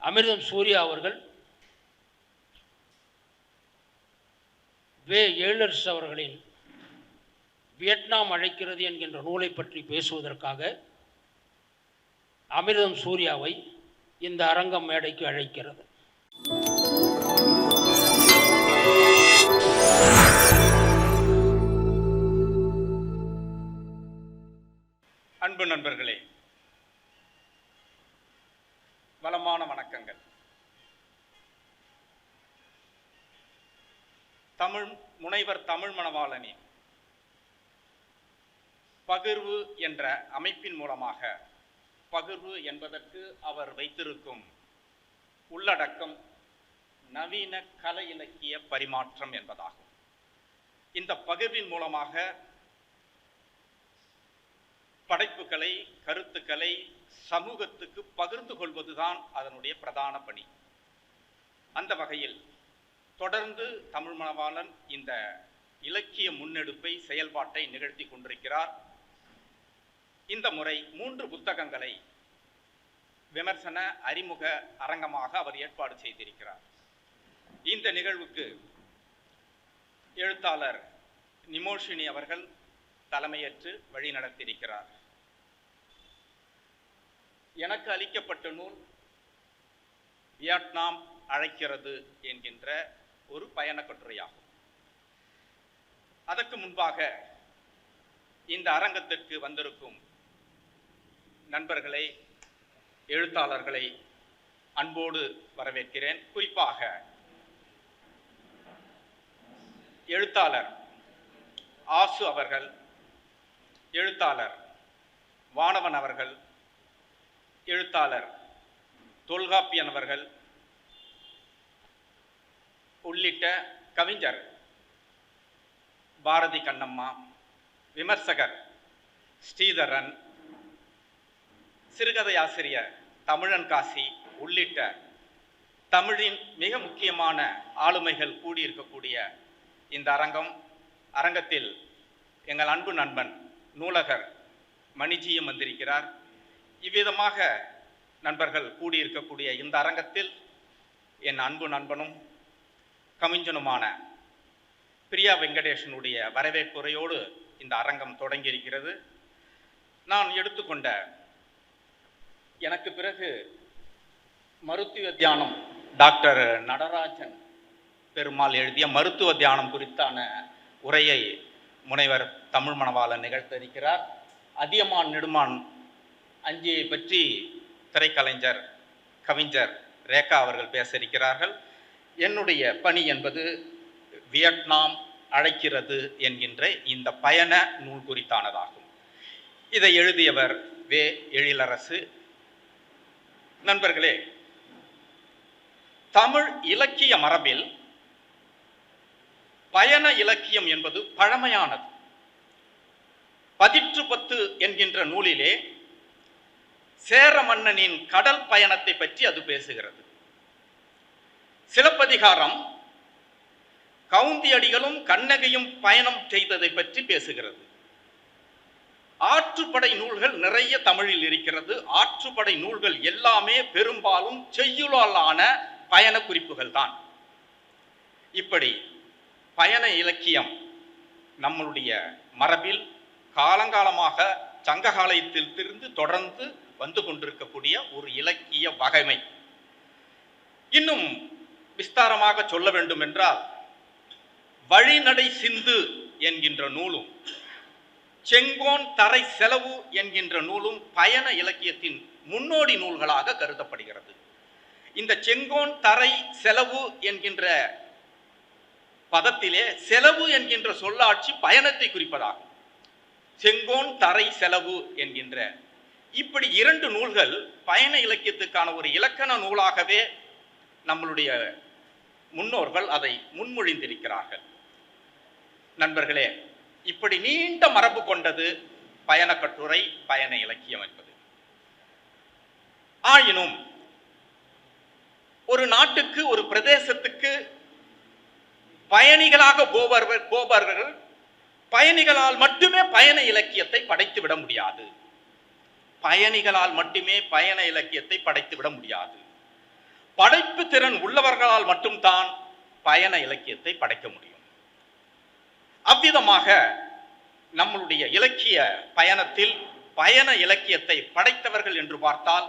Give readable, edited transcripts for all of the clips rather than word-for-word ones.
அமிர்தம் சூர்யா அவர்கள் வே. எழிலரசு அவர்களின் வியட்நாம் அழைக்கிறது என்கின்ற நூலை பற்றி பேசுவதற்காக அமிர்தம் சூர்யாவை இந்த அரங்கம் மேடைக்கு அழைக்கிறது. அன்பு நண்பர்களே, வளமான வணக்கங்கள். முனைவர் தமிழ் மணவாளனின் பகிர்வு என்ற அமைப்பின் மூலமாக, பகிர்வு என்பதற்கு அவர் வைத்திருக்கும் உள்ளடக்கம் நவீன கலை இலக்கிய பரிமாற்றம் என்பதாகும். இந்த பகிர்வின் மூலமாக படைப்புகளை, கருத்துக்களை சமூகத்துக்கு பகிர்ந்து கொள்வதுதான் அதனுடைய பிரதான பணி. அந்த வகையில் தொடர்ந்து தமிழ் மணவாளன் இந்த இலக்கிய முன்னெடுப்பை, செயல்பாட்டை நிகழ்த்தி கொண்டிருக்கிறார். இந்த முறை 3 புத்தகங்களை விமர்சன அறிமுக அரங்கமாக அவர் ஏற்பாடு செய்திருக்கிறார். இந்த நிகழ்வுக்கு எழுத்தாளர் நிமோஷினி அவர்கள் தலைமையேற்று வழி நடத்தியிருக்கிறார். எனக்கு அளிக்கப்பட்ட நூல் வியட்நாம் அழைக்கிறது என்கின்ற ஒரு பயண கட்டுரையாகும். அதற்கு முன்பாக இந்த அரங்கத்திற்கு வந்திருக்கும் நண்பர்களை, எழுத்தாளர்களை அன்போடு வரவேற்கிறேன். குறிப்பாக எழுத்தாளர் ஆசு அவர்கள், எழுத்தாளர் வானவன் அவர்கள், எழுத்தாளர் தொல்காப்பியன் அவர்கள் உள்ளிட்ட கவிஞர் பாரதி கண்ணம்மா, விமர்சகர் ஸ்ரீதரன், சிறுகதை ஆசிரியர் தமிழன் காசி உள்ளிட்ட தமிழின் மிக முக்கியமான ஆளுமைகள் கூடியிருக்கக்கூடிய இந்த அரங்கத்தில் எங்கள் அன்பு நண்பன் நூலகர் மணிஜியும் வந்திருக்கிறார். இவ்விதமாக நண்பர்கள் கூடியிருக்கக்கூடிய இந்த அரங்கத்தில் என் அன்பு நண்பனும் கவிஞனுமான பிரியா வெங்கடேஷனுடைய வரவேற்புரையோடு இந்த அரங்கம் தொடங்கியிருக்கிறது. நான் எடுத்துக்கொண்ட, எனக்கு பிறகு மருத்துவ தியானம் டாக்டர் நடராஜன் பெருமாள் எழுதிய மருத்துவ தியானம் குறித்தான உரையை முனைவர் தமிழ் மணவாளன் நிகழ்த்தியிருக்கிறார். அதியமான் நெடுமான் அஞ்சியை பற்றி திரைக்கலைஞர் கவிஞர் ரேகா அவர்கள் பேச இருக்கிறார்கள். என்னுடைய பணி என்பது வியட்நாம் அழைக்கிறது என்கின்ற இந்த பயண நூல் குறித்தானதாகும். இதை எழுதியவர் வே. எழிலரசு. நண்பர்களே, தமிழ் இலக்கிய மரபில் பயண இலக்கியம் என்பது பழமையானது. 10 என்கின்ற நூலிலே சேர மன்னனின் கடல் பயணத்தை பற்றி அது பேசுகிறது. சிலப்பதிகாரம் கவுந்தியடிகளும் கண்ணகையும் பயணம் செய்ததை பற்றி பேசுகிறது. ஆற்றுப்படை நூல்கள் நிறைய தமிழில் இருக்கிறது. ஆற்றுப்படை நூல்கள் எல்லாமே பெரும்பாலும் செய்யுளாலான பயண குறிப்புகள் தான். இப்படி பயண இலக்கியம் நம்மளுடைய மரபில் காலங்காலமாக சங்க காலத்திலிருந்து தொடர்ந்து வந்து கொண்டிருக்கக்கூடிய ஒரு இலக்கிய வகைமை. இன்னும் விஸ்தாரமாக சொல்ல வேண்டும் என்றால், வழிநடை சிந்து என்கின்ற நூலும் செங்கோன் தரை செலவு என்கின்ற நூலும் பயண இலக்கியத்தின் முன்னோடி நூல்களாக கருதப்படுகிறது. இந்த செங்கோன் தரை செலவு என்கின்ற பதத்திலே செலவு என்கின்ற சொல்லாட்சி பயணத்தை குறிப்பதாகும். செங்கோன் தரை செலவு என்கின்ற இப்படி 2 நூல்கள் பயண இலக்கியத்துக்கான ஒரு இலக்கண நூலாகவே நம்மளுடைய முன்னோர்கள் அதை முன்மொழிந்திருக்கிறார்கள். நண்பர்களே, இப்படி நீண்ட மரபு கொண்டது பயண கட்டுரை, பயண இலக்கியம் என்பது. ஆயினும் ஒரு நாட்டுக்கு, ஒரு பிரதேசத்துக்கு பயணிகளாக போபவர்கள் பயணிகளால் மட்டுமே பயண இலக்கியத்தை படைத்து விட முடியாது. பயணிகளால் மட்டுமே பயண இலக்கியத்தை படைத்து விட முடியாது. படைப்பு திறன் உள்ளவர்களால் மட்டும்தான் பயண இலக்கியத்தை படைக்க முடியும். அவ்விதமாக நம்மளுடைய இலக்கிய பயணத்தில் பயண இலக்கியத்தை படைத்தவர்கள் என்று பார்த்தால்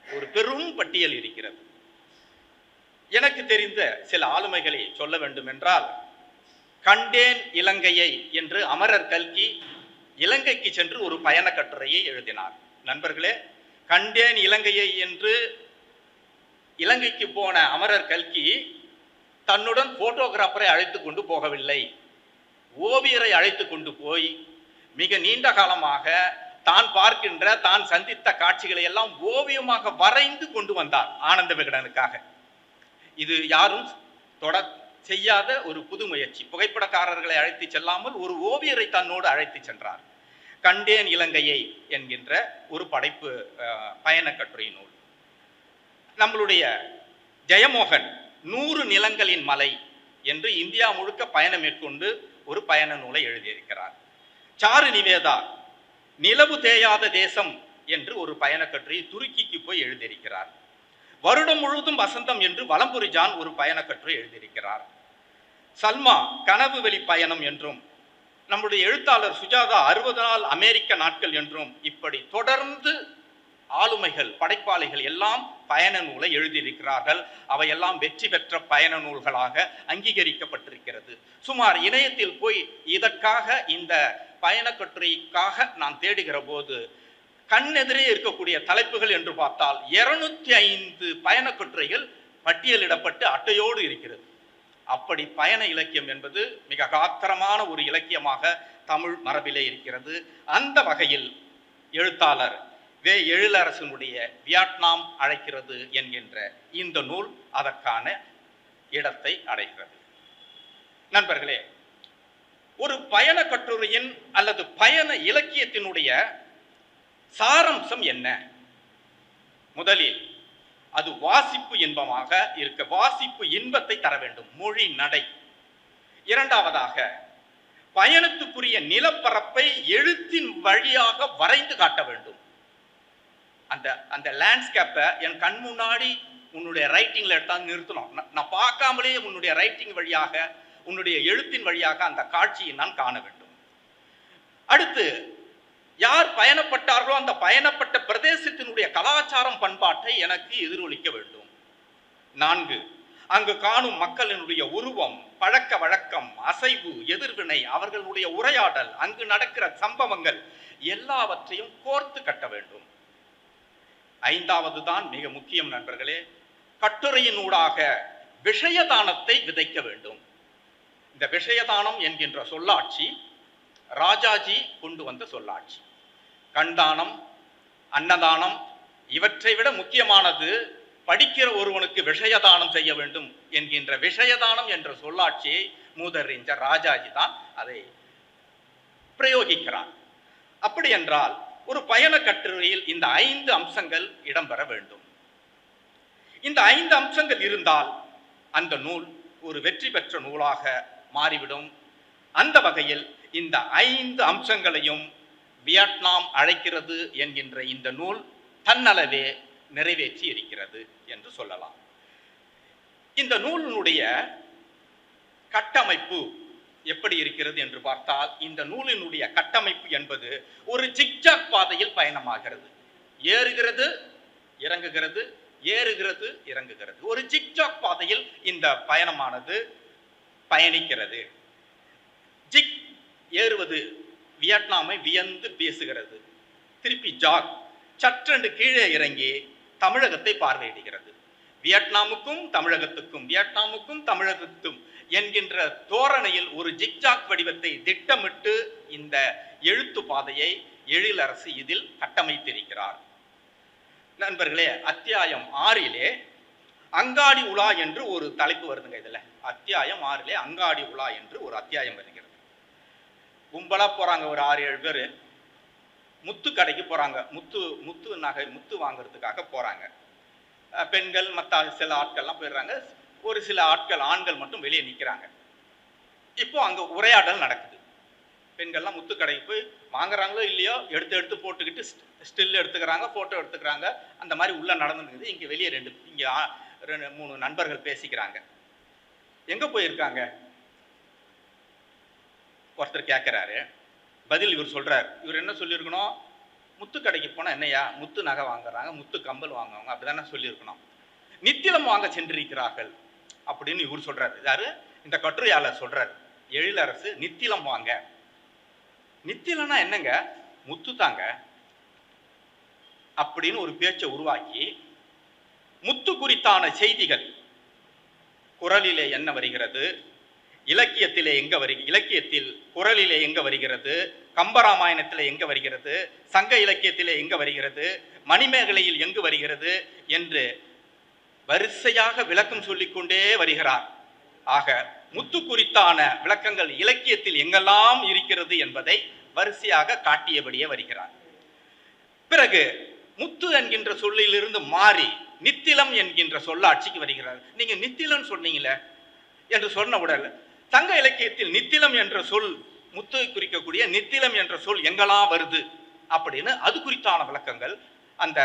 ஒரு பெரும் பட்டியல் இருக்கிறது. எனக்கு தெரிந்த சில ஆளுமைகளை சொல்ல வேண்டும் என்றால், கண்டேன் இலங்கையை என்று அமரர் கல்கி இலங்கைக்கு சென்று ஒரு பயண கட்டுரையை எழுதினார். நண்பர்களே, கண்டேன் இலங்கையை என்று இலங்கைக்கு போன அமரர் கல்கி தன்னுடன் போட்டோகிராஃபரை அழைத்து கொண்டு போகவில்லை, ஓவியரை அழைத்து கொண்டு போய் மிக நீண்ட காலமாக தான் பார்க்கின்ற தான் சந்தித்த காட்சிகளை எல்லாம் ஓவியமாக வரைந்து கொண்டு வந்தார் ஆனந்த விகடனுக்காக. இது யாரும் செய்யாத ஒரு புது முயற்சி. புகைப்படக்காரர்களை அழைத்து செல்லாமல் ஒரு ஓவியரை தன்னோடு அழைத்து சென்றார். கண்டேன் இலங்கையை என்கின்ற ஒரு படைப்பு பயண கட்டுரை நூல். நம்மளுடைய ஜெயமோகன் 100 நிலங்களின் மலை என்று இந்தியா முழுக்க பயணம் மேற்கொண்டு ஒரு பயண நூலை எழுதியிருக்கிறார். சாரு நிவேதா நிலவு தேயாத தேசம் என்று ஒரு பயண கட்டுரையை துருக்கிக்கு போய் எழுதியிருக்கிறார். வருடம் முழுவதும் வசந்தம் என்று வலம்புரி ஜான் ஒரு பயண கட்டுரை எழுதியிருக்கிறார். சல்மா கனவு வெளி பயணம் என்றும், நம்முடைய எழுத்தாளர் சுஜாதா 60 நாள் அமெரிக்க நாட்கள் என்றும், இப்படி தொடர்ந்து ஆளுமைகள் படைப்பாளிகள் எல்லாம் பயண நூலை எழுதியிருக்கிறார்கள். அவையெல்லாம் வெற்றி பெற்ற பயண நூல்களாக அங்கீகரிக்கப்பட்டிருக்கிறது. சுமார் இணையத்தில் போய் இதற்காக இந்த பயண கட்டுரைக்காக நான் தேடுகிற போது கண்ணெதிரே இருக்கக்கூடிய தலைப்புகள் என்று பார்த்தால் 205 பயண கட்டுரைகள் பட்டியலிடப்பட்டு அட்டையோடு இருக்கிறது. அப்படி பயண இலக்கியம் என்பது மிக காத்திரமான ஒரு இலக்கியமாக தமிழ் மரபிலே இருக்கிறது. அந்த வகையில் எழுத்தாளர் வே. எழிலரசனுடைய வியட்நாம் அழைக்கிறது என்கின்ற இந்த நூல் அதற்கான இடத்தை அடைகிறது. நண்பர்களே, ஒரு பயண கட்டுரையின் அல்லது பயண இலக்கியத்தினுடைய சாரம்சம் என்ன? முதலில் அது வாசிப்பு இன்பமாக இருக்க, வாசிப்பு இன்பத்தை தர வேண்டும், மொழி நடை. இரண்டாவதாக பயணத்துக்குரிய நிலப்பரப்பை எழுத்தின் வழியாக வரைந்து காட்ட வேண்டும். அந்த லேண்ட்ஸ்கேப்பை என் கண் முன்னாடி உன்னுடைய ரைட்டிங்ல எடுத்தாந்து நிறுத்தணும். நான் பார்க்காமலே உன்னுடைய ரைட்டிங் வழியாக, உன்னுடைய எழுத்தின் வழியாக அந்த காட்சியை நான் காண வேண்டும். அடுத்து, யார் பயணப்பட்டார்களோ அந்த பயணப்பட்ட பிரதேசத்தினுடைய கலாச்சாரம் பண்பாட்டை எனக்கு எதிரொலிக்க வேண்டும். 4, அங்கு காணும் மக்களினுடைய உருவம், பழக்க வழக்கம், அசைவு, எதிர்வினை, அவர்களுடைய உரையாடல், அங்கு நடக்கிற சம்பவங்கள் எல்லாவற்றையும் கோர்த்து கட்ட வேண்டும். 5வது தான் மிக முக்கியம் நண்பர்களே, கட்டுரையினூடாக விஷயதானத்தை விதைக்க வேண்டும். இந்த விஷயதானம் என்கின்ற சொல்லாட்சி ராஜாஜி கொண்டு வந்த சொல்லாட்சி. கண்தானம், அன்னதானம், இவற்றை விட முக்கியமானது படிக்கிற ஒருவனுக்கு விஷயதானம் செய்ய வேண்டும் என்கின்ற விஷயதானம் என்ற சொல்லாட்சியை மூதறிஞர் ராஜாஜி தான் அதை பிரயோகிக்கிறார். அப்படி என்றால் ஒரு பயண கட்டுரையில் இந்த 5 அம்சங்கள் இடம்பெற வேண்டும். இந்த 5 அம்சங்கள் இருந்தால் அந்த நூல் ஒரு வெற்றி பெற்ற நூலாக மாறிவிடும். அந்த வகையில் இந்த 5 அம்சங்களையும் வியட்நாம் அழைக்கிறது என்கின்ற இந்த நூல் தன்னளவே நிறைவேற்றி இருக்கிறது என்று சொல்லலாம். இந்த நூலினுடைய கட்டமைப்பு எப்படி இருக்கிறது என்று பார்த்தால், இந்த நூலினுடைய கட்டமைப்பு என்பது ஒரு ஜிக்ஜாக் பாதையில் பயணமாகிறது. ஏறுகிறது, இறங்குகிறது, ஏறுகிறது, இறங்குகிறது. ஒரு ஜிக்ஜாக் பாதையில் இந்த பயணமானது பயணிக்கிறது. ஜிக் ஏறுவது வியட்நாமை வியந்து பேசுகிறது. திருப்பி ஜாக் சற்றென்று கீழே இறங்கி தமிழகத்தை பார்வையிடுகிறது. வியட்நாமுக்கும் தமிழகத்துக்கும், வியட்நாமுக்கும் தமிழகத்துக்கும் என்கின்ற தோரணையில் ஒரு ஜிக்ஜாக் வடிவத்தை திட்டமிட்டு இந்த எழுத்து பாதையை எழிலரசு இதில் கட்டமைத்திருக்கிறார். நண்பர்களே, அத்தியாயம் 6 அங்காடி உலா என்று ஒரு தலைப்பு வருதுங்க. இதுல அத்தியாயம் 6 அங்காடி உலா என்று ஒரு அத்தியாயம் வருகிறது. கும்பலா போறாங்க, ஒரு 6-7 பேர் முத்து கடைக்கு போறாங்க. முத்து நகை முத்து வாங்குறதுக்காக போறாங்க. பெண்கள் மற்ற சில ஆட்கள்லாம் போயிடுறாங்க. ஒரு சில ஆட்கள், ஆண்கள் மட்டும் வெளியே நிற்கிறாங்க. இப்போ அங்கே உரையாடல் நடக்குது. பெண்கள்லாம் முத்து கடைக்கு போய் வாங்குறாங்களோ இல்லையோ எடுத்து போட்டுக்கிட்டு ஸ்டில் எடுத்துக்கிறாங்க, ஃபோட்டோ எடுத்துக்கிறாங்க. அந்த மாதிரி உள்ள நடந்துருக்குது. இங்கே வெளியே இங்கே 3 நண்பர்கள் பேசிக்கிறாங்க. எங்க போயிருக்காங்க? ஒருத்தர் கேட்கிறாரு. பதில் இவர் சொல்றாரு. இவர் என்ன சொல்லியிருக்கணும்? முத்து கடைக்கு போனா என்னையா முத்து நகை வாங்குறாங்க, முத்து கம்பல் வாங்குவாங்க, அப்படிதானே சொல்லியிருக்கணும். நித்திலம் வாங்க சென்றிருக்கிறார்கள் அப்படின்னு இவர் சொல்றாரு. யாரு? இந்த கட்டுரையாளர் சொல்றாரு. எழிலரசு நித்திலம் வாங்க. நித்திலம்னா என்னங்க? முத்து தாங்க அப்படின்னு ஒரு பேச்சை உருவாக்கி, முத்து குறித்தான செய்திகள் குறளிலே என்ன வருகிறது, இலக்கியத்திலே எங்க இலக்கியத்தில் குறளிலே எங்க வருகிறது, கம்பராமாயணத்திலே எங்க வருகிறது, சங்க இலக்கியத்திலே எங்க வருகிறது, மணிமேகலையில் எங்கு வருகிறது என்று வரிசையாக விளக்கம் சொல்லிக்கொண்டே வருகிறார். ஆக முத்து குறித்தான விளக்கங்கள் இலக்கியத்தில் எங்கெல்லாம் இருக்கிறது என்பதை வரிசையாக காட்டியபடியே வருகிறார். பிறகு முத்து என்கின்ற சொல்லிலிருந்து மாறி நித்திலம் என்கின்ற சொல்லாட்சிக்கு வருகிறார். நீங்க நித்திலம் சொன்னீங்களே என்று சொன்ன உடல் சங்க இலக்கியத்தில் நித்திலம் என்ற சொல், முத்து குறிக்கக்கூடிய நித்திலம் என்ற சொல் எங்கெல்லாம் வருது அப்படின்னு அது குறித்தான விளக்கங்கள் அந்த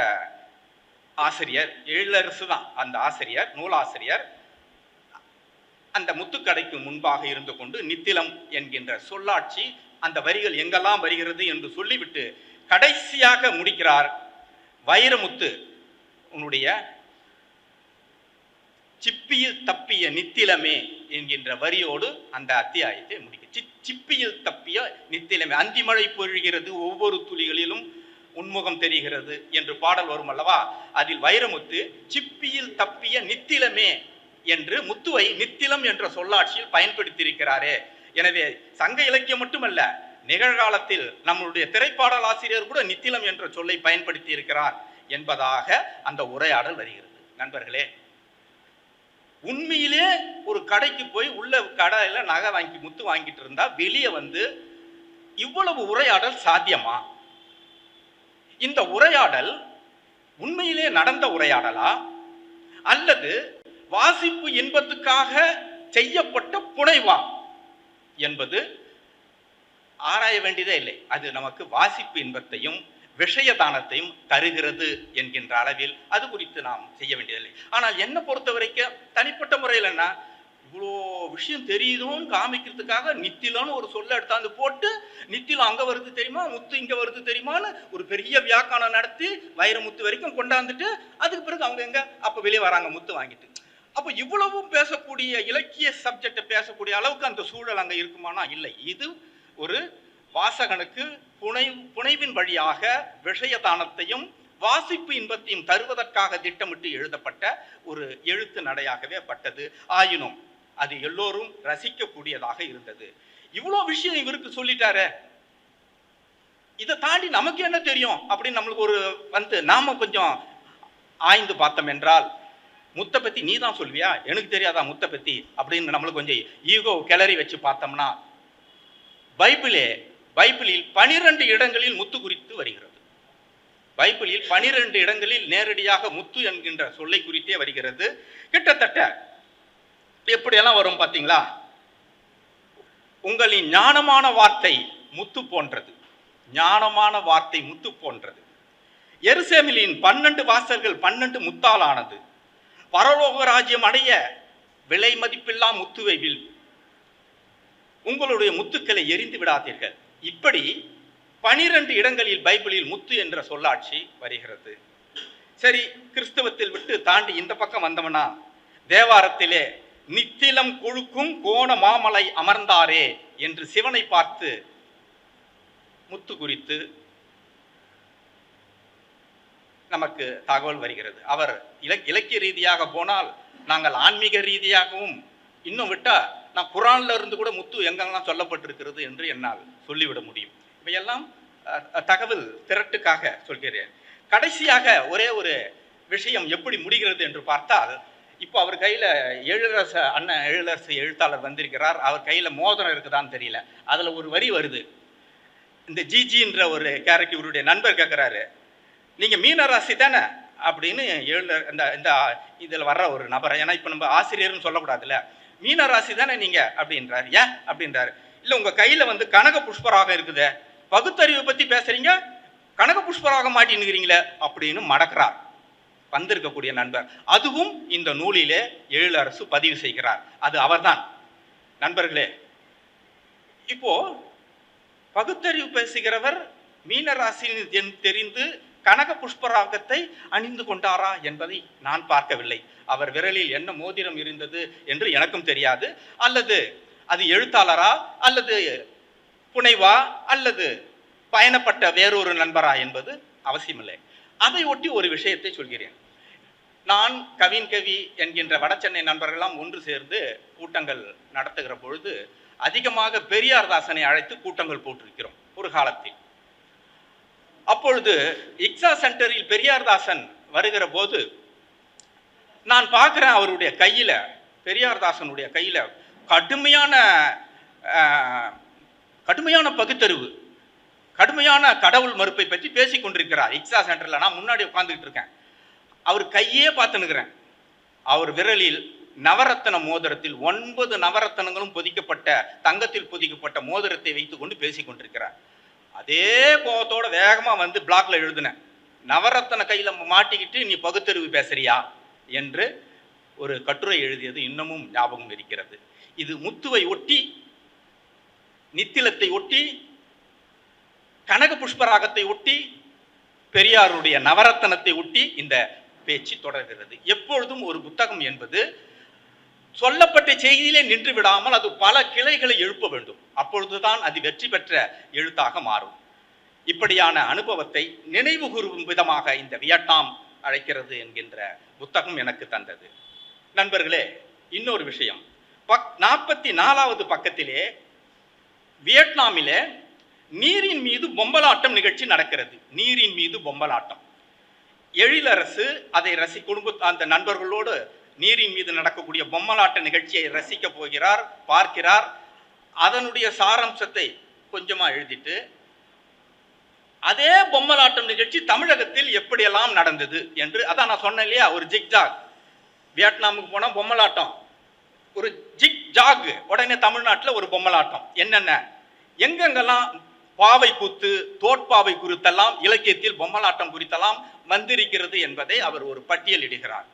ஆசிரியர் எழிலரசு தான். அந்த ஆசிரியர், நூலாசிரியர் அந்த முத்துக்கடைக்கு முன்பாக இருந்து கொண்டு நித்திலம் என்கின்ற சொல்லாட்சி அந்த வரிகள் எங்கெல்லாம் வருகிறது என்று சொல்லிவிட்டு கடைசியாக முடிக்கிறார். வைரமுத்து உன்னுடைய சிப்பியில் தப்பிய நித்திலமே என்கின்ற வரியோடு அந்த அத்தியாயத்தை முடிக்க. சிப்பியில் தப்பிய நித்திலமே, அந்திமழை பொழிகிறது ஒவ்வொரு துளிகளிலும் உன்முகம் தெரிகிறது என்று பாடல் வரும் அல்லவா? அதில் வைரமுத்து சிப்பியில் தப்பிய நித்திலமே என்று முத்துவை நித்திலம் என்ற சொல்லாட்சியில் பயன்படுத்தியிருக்கிறாரே. எனவே சங்க இலக்கியம் மட்டுமல்ல, நிகழ்காலத்தில் நம்முடைய திரைப்பாடல் ஆசிரியர் கூட நித்திலம் என்ற சொல்லை பயன்படுத்தி இருக்கிறார் என்பதாக அந்த உரையாடல் வருகிறது. நண்பர்களே, உண்மையிலே ஒரு கடைக்கு போய் உள்ள கடையில நகை வாங்கி முத்து வாங்கிட்டு இருந்தா வெளியே வந்து இவ்வளவு உரையாடல் சாத்தியமா? இந்த உரையாடல் உண்மையிலே நடந்த உரையாடலா அல்லது வாசிப்பு இன்பத்துக்காக செய்யப்பட்ட புனைவா என்பது ஆராய வேண்டியதே இல்லை. அது நமக்கு வாசிப்பு இன்பத்தையும் விஷயதானத்தையும் தருகிறது என்கின்ற அளவில் அது குறித்து நாம் செய்ய வேண்டியதில்லை. ஆனால் என்ன பொறுத்த வரைக்கும் தனிப்பட்ட முறையில் என்ன, இவ்வளோ விஷயம் தெரியுதுன்னு காமிக்கிறதுக்காக நித்திலன்னு ஒரு சொல்ல எடுத்தாந்து போட்டு நித்திலம் அங்கே வருது தெரியுமா, முத்து இங்கே வருது தெரியுமான்னு ஒரு பெரிய வியாக்கானம் நடத்தி வைரமுத்து வரைக்கும் கொண்டாந்துட்டு அதுக்கு பிறகு அவங்க எங்க அப்போ வெளியே வராங்க முத்து வாங்கிட்டு. அப்போ இவ்வளவும் பேசக்கூடிய இலக்கிய சப்ஜெக்டை பேசக்கூடிய அளவுக்கு அந்த சூழல் அங்கே இருக்குமானா இல்லை. இது ஒரு வாசகனுக்கு புனைவின் வழியாக விஷயதானத்தையும் வாசிப்பு இன்பத்தையும் தருவதற்காக திட்டமிட்டு எழுதப்பட்ட ஒரு எழுத்து நடையாகவே பட்டது. ஆயினும் அது எல்லோரும் ரசிக்கக்கூடியதாக இருந்தது. இவ்வளோ விஷயம் இவருக்கு சொல்லிட்டாரு, இதை தாண்டி நமக்கு என்ன தெரியும் அப்படின்னு நம்மளுக்கு ஒரு நாம கொஞ்சம் ஆய்ந்து பார்த்தோம் என்றால், முத்தை பத்தி நீ தான் சொல்வியா, எனக்கு தெரியாதா முத்தை பத்தி அப்படின்னு நம்மளுக்கு கொஞ்சம் ஈகோ கிளறி வச்சு பார்த்தோம்னா, பைபிளில் 12 இடங்களில் முத்து குறித்து வருகிறது. பைபிளில் 12 இடங்களில் நேரடியாக முத்து என்கின்ற சொல்லை குறித்தே வருகிறது. கிட்டத்தட்ட எப்படியெல்லாம் வரும் பார்த்தீங்களா? உங்களின் ஞானமான வார்த்தை முத்து போன்றது, ஞானமான வார்த்தை முத்து போன்றது. எருசலேமின் 12 வாசல்கள் 12 முத்தால் ஆனது. பரலோக ராஜ்யம் அடைய விலை மதிப்பில்லா முத்துவை வில், உங்களுடைய முத்துக்களை எரிந்து விடாதீர்கள். இப்படி 12 இடங்களில் பைபிளில் முத்து என்ற சொல்லாட்சி வருகிறது. சரி, கிறிஸ்தவத்தில் விட்டு தாண்டி இந்த பக்கம் வந்தவனா, தேவாரத்திலே நித்திலம் கொழுக்கும் கோண மாமலை அமர்ந்தாரே என்று சிவனை பார்த்து முத்து குறித்து நமக்கு தகவல் வருகிறது. அவர் இலக்கிய ரீதியாக போனால், நாங்கள் ஆன்மீக ரீதியாகவும் இன்னும் விட்டா நான் குரான்ல இருந்து கூட முத்து எங்கெல்லாம் சொல்லப்பட்டிருக்கிறது என்று என்னால் சொல்லிவிட முடியும். இவையெல்லாம் தகவல் திரட்டுக்காக சொல்கிறேன். கடைசியாக ஒரே ஒரு விஷயம் எப்படி முடிகிறது என்று பார்த்தால், இப்போ அவர் கையில் எழிலரசு எழுத்தாளர் வந்திருக்கிறார். அவர் கையில் மோதிரம் இருக்குதான்னு தெரியல, அதில் ஒரு வரி வருது. இந்த ஜிஜின்ற ஒரு கேரக்டர் இவருடைய நண்பர் கேட்குறாரு, நீங்கள் மீனராசி தானே அப்படின்னு இந்த இதில் வர்ற ஒரு நபரை, ஏன்னா இப்போ நம்ம ஆசிரியர்னு சொல்லக்கூடாதுல்ல, மீனராசி தானே நீங்கள் அப்படின்றாரு. ஏன் அப்படின்றாரு. இல்லை, உங்கள் கையில் கனக புஷ்பராகம் இருக்குது, பகுத்தறிவை பற்றி பேசுகிறீங்க, கனக புஷ்பராகம் மாட்டின்னுக்கிறீங்களே அப்படின்னு மடக்கிறார். வந்திருக்கக்கூடிய நண்பர். அதுவும் இந்த நூலிலே எழிலரசு பதிவு செய்கிறார். அது அவர்தான். நண்பர்களே, இப்போ பகுத்தறிவு பேசுகிறவர் மீனராசியின் தெரிந்து கனக புஷ்பராகத்தை அணிந்து கொண்டாரா என்பதை நான் பார்க்கவில்லை. அவர் விரலில் என்ன மோதிரம் இருந்தது என்று எனக்கும் தெரியாது. அல்லது அது எழுத்தாளரா, அல்லது புனைவா, அல்லது பயணப்பட்ட வேறொரு நண்பரா என்பது அவசியமில்லை. அதை ஒட்டி ஒரு விஷயத்தை சொல்கிறேன். நான் கவின் கவி என்கின்ற வடசென்னை நண்பர்களெல்லாம் ஒன்று சேர்ந்து கூட்டங்கள் நடத்துகிற பொழுது அதிகமாக பெரியார்தாசனை அழைத்து கூட்டங்கள் போட்டிருக்கிறோம் ஒரு காலத்தில். அப்பொழுது இக்ஸா சென்டரில் பெரியார்தாசன் வருகிற போது நான் பார்க்கிறேன், அவருடைய கையில, பெரியார்தாசனுடைய கையில கடுமையான பகுத்தறிவு, கடுமையான கடவுள் மறுப்பை பற்றி பேசிக் கொண்டிருக்கிறார். இக்ஸா சென்டர்ல நான் முன்னாடி உட்கார்ந்துட்டு இருக்கேன். அவர் கையே பார்த்துனுக்கிறேன். அவர் விரலில் நவரத்தன மோதிரத்தில் 9 நவரத்தனங்களும் பொதிக்கப்பட்ட, தங்கத்தில் பொதிக்கப்பட்ட மோதிரத்தை வைத்துக் கொண்டு பேசிக் கொண்டிருக்கிறார். அதே கோபத்தோட வேகமா வந்து பிளாக்ல எழுதினேன், நவரத்தன கையில மாட்டிக்கிட்டு நீ பகுத்தறிவு பேசுறியா என்று ஒரு கட்டுரை எழுதியது இன்னமும் ஞாபகம் இருக்கிறது. இது முத்துவை ஒட்டி, நித்திலத்தை ஒட்டி, கனக புஷ்பராகத்தை ஒட்டி, பெரியாருடைய நவரத்தனத்தை ஒட்டி இந்த பேச்சு தொடர்கிறது. எப்பொழுதும் ஒரு புத்தகம் என்பது சொல்லப்பட்ட செய்தியிலே நின்று விடாமல் அது பல கிளைகளை எழுப்ப வேண்டும். அப்பொழுதுதான் அது வெற்றி பெற்ற எழுத்தாக மாறும். இப்படியான அனுபவத்தை நினைவு கூறும் விதமாக இந்த வியட்நாம் அழைக்கிறது என்கின்ற புத்தகம் எனக்கு தந்தது. நண்பர்களே, இன்னொரு விஷயம், 44வது பக்கத்திலே வியட்நாமிலே நீரின் மீது பொம்மலாட்டம் நிகழ்ச்சி நடக்கிறது. நீரின் மீது பொம்மலாட்டம். எழிலரசு அதை அந்த நண்பர்களோடு நீரின் மீது நடக்கக்கூடிய பொம்மலாட்ட நிகழ்ச்சியை ரசிக்க போகிறார், பார்க்கிறார். அதனுடைய சாராம்சத்தை கொஞ்சமா எழுதிட்டு, அதே பொம்மலாட்டம் நிகழ்ச்சி தமிழகத்தில் எப்படியெல்லாம் நடந்தது என்று, அதான் நான் சொன்னேன் இல்லையா, ஒரு ஜிக் ஜாக். வியட்நாமுக்கு போனா பொம்மலாட்டம், ஒரு ஜிக் ஜாக். உடனே தமிழ்நாட்டில் ஒரு பொம்மலாட்டம். என்னென்ன எங்கெங்கெல்லாம் பாவை கூத்து, தோற்பாவை குறித்தெல்லாம் இலக்கியத்தில் பொம்மலாட்டம் குறித்தெல்லாம் வந்திருக்கிறது என்பதை அவர் ஒரு பட்டியல் இடுகிறார்.